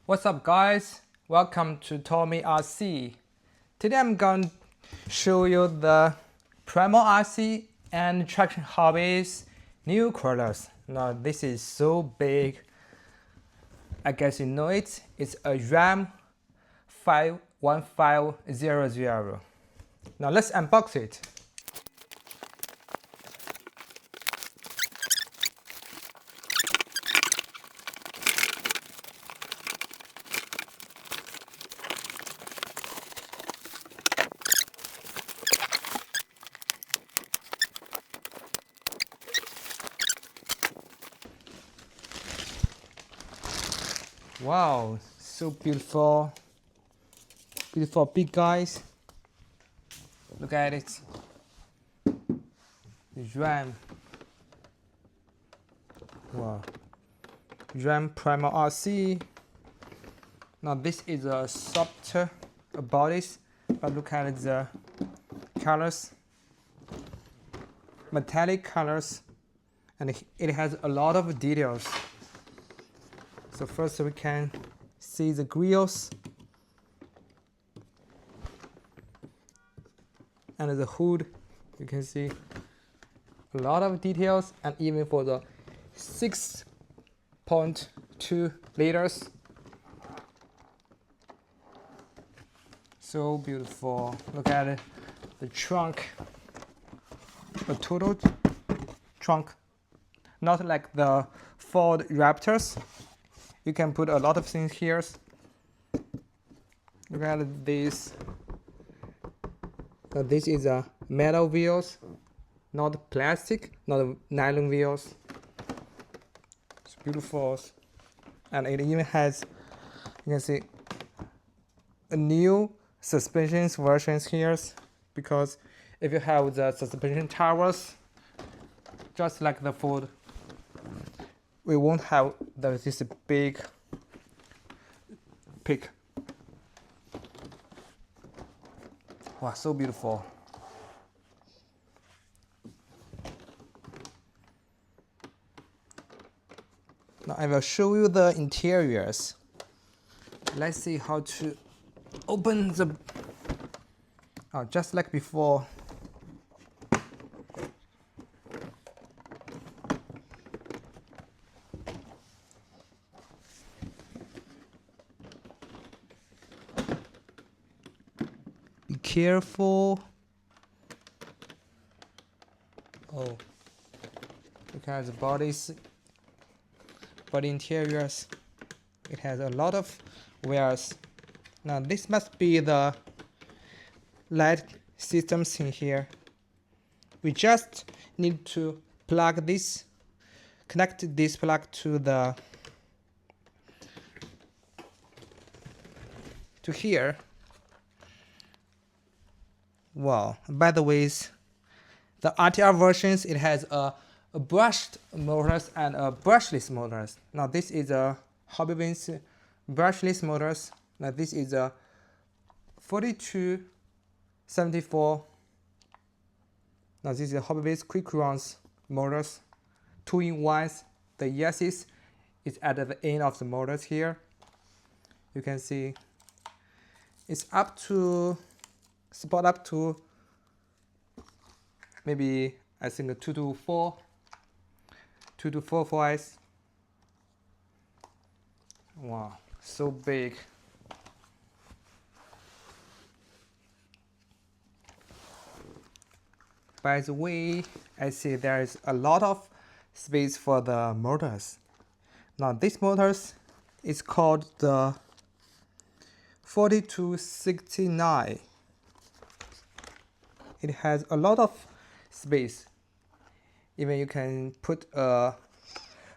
What's up guys? Welcome to Tommy RC. Today I'm going to show you the Primal RC and Traction Hobbies new colors. Now this is so big. I guess you know it. It's a Ram 51500. Now let's unbox it. Wow, so beautiful. Beautiful big guys. Look at it. Ram. Wow. Ram Primal RC. Now this is a softer bodies, but look at the colors. Metallic colors, and it has a lot of details. So first we can see the grills and the hood. You can see a lot of details, and even for the 6.2 liters. So beautiful. Look at it. The trunk. A total trunk. Not like the Ford Raptors. You can put a lot of things here. Look at this. So this is a metal wheels, not plastic, not nylon wheels. It's beautiful, and it even has, you can see, a new suspension versions here, because if you have the suspension towers, just like the Ford, we won't have this big peak. Wow, so beautiful. Now I will show you the interiors. Let's see how to open the, just like before. Be careful. Oh, look at the body interiors. It has a lot of wires. Now this must be the light systems in here. We just need to plug this, connect this plug to here. Wow, by the way, the RTR versions, it has a brushed motors and a brushless motors. Now this is a Hobby Wings brushless motors. Now this is a 4274. Now this is a Hobby Wings quick runs motors, 2-in-1s. The ESCs is at the end of the motors here. You can see it's support up to maybe, I think, 2 to 4 voice. Wow, so big. By the way, I see there is a lot of space for the motors. Now this motors is called the 4269. It has a lot of space. Even you can put a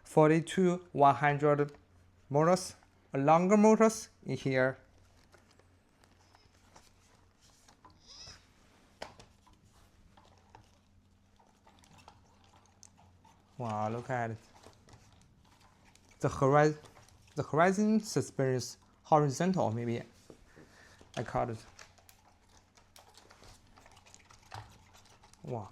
42100 motors, a longer motors in here. Wow, look at it. The horizon suspension is horizontal, maybe I call it. Wow.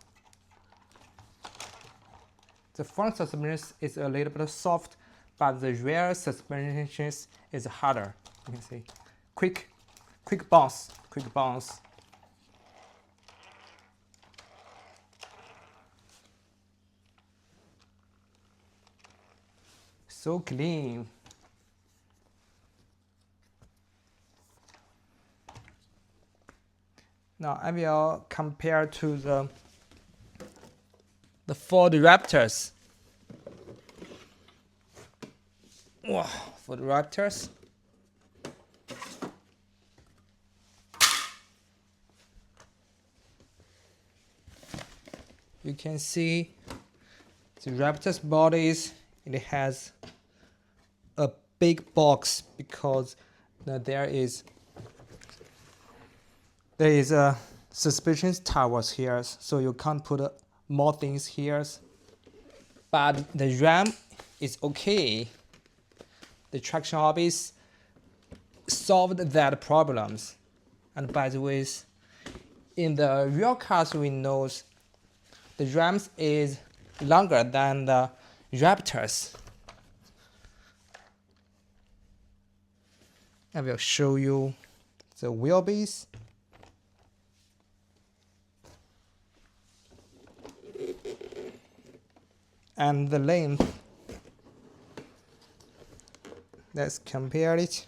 The front suspension is a little bit soft, but the rear suspension is harder. You can see, quick bounce, quick bounce. So clean. Now I will compare to the Ford Raptors. Wow, Ford Raptors. You can see the Raptor's bodies. It has a big box because there is a suspension towers here, so you can't put more things here. But the RAM is okay. The traction hobbies solved that problems. And by the way, in the real cars we know the Rams is longer than the Raptors. I will show you the wheelbase. And the length. Let's compare it.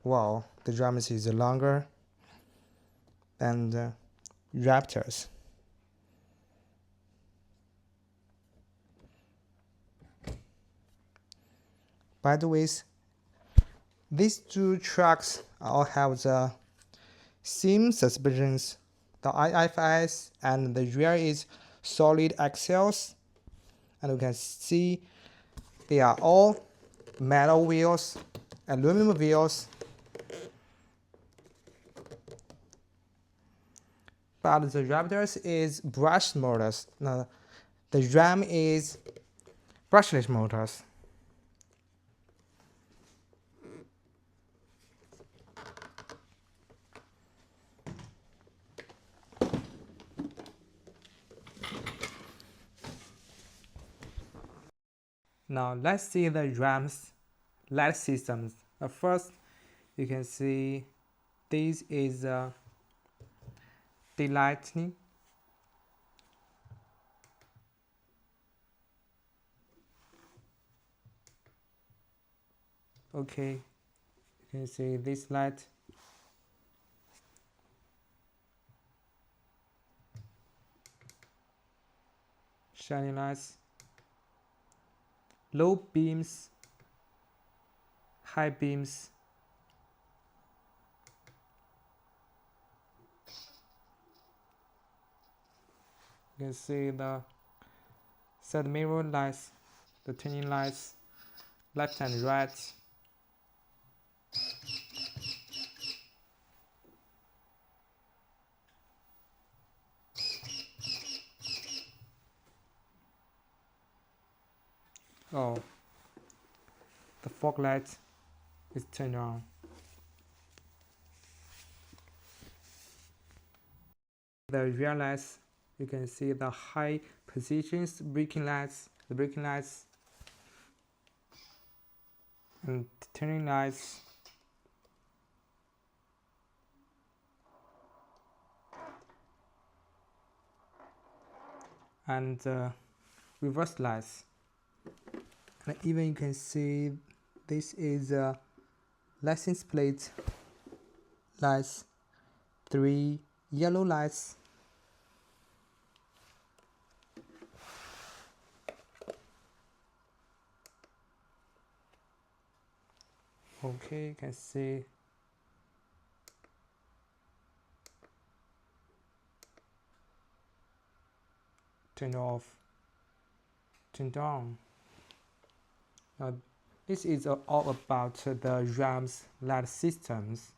Wow, the Rams is longer than the Raptors. By the way, these two trucks all have the same suspensions, the IFS, and the rear is solid axles. And you can see they are all metal wheels, aluminum wheels. But the Raptors is brushed motors. Now, the Ram is brushless motors. Now let's see the Ram's light systems. First, you can see this is daylighting. Okay, you can see this light. Shining lights. Low beams, high beams. You can see the side mirror lights, the turning lights, left and right. Oh, the fog light is turned on. The rear lights, you can see the high positions, braking lights, the braking lights, and turning lights. And reverse lights. And even you can see this is a license plate lights, 3 yellow lights. Okay, you can see turn off, turned on. Now this is all about the Ram's light systems.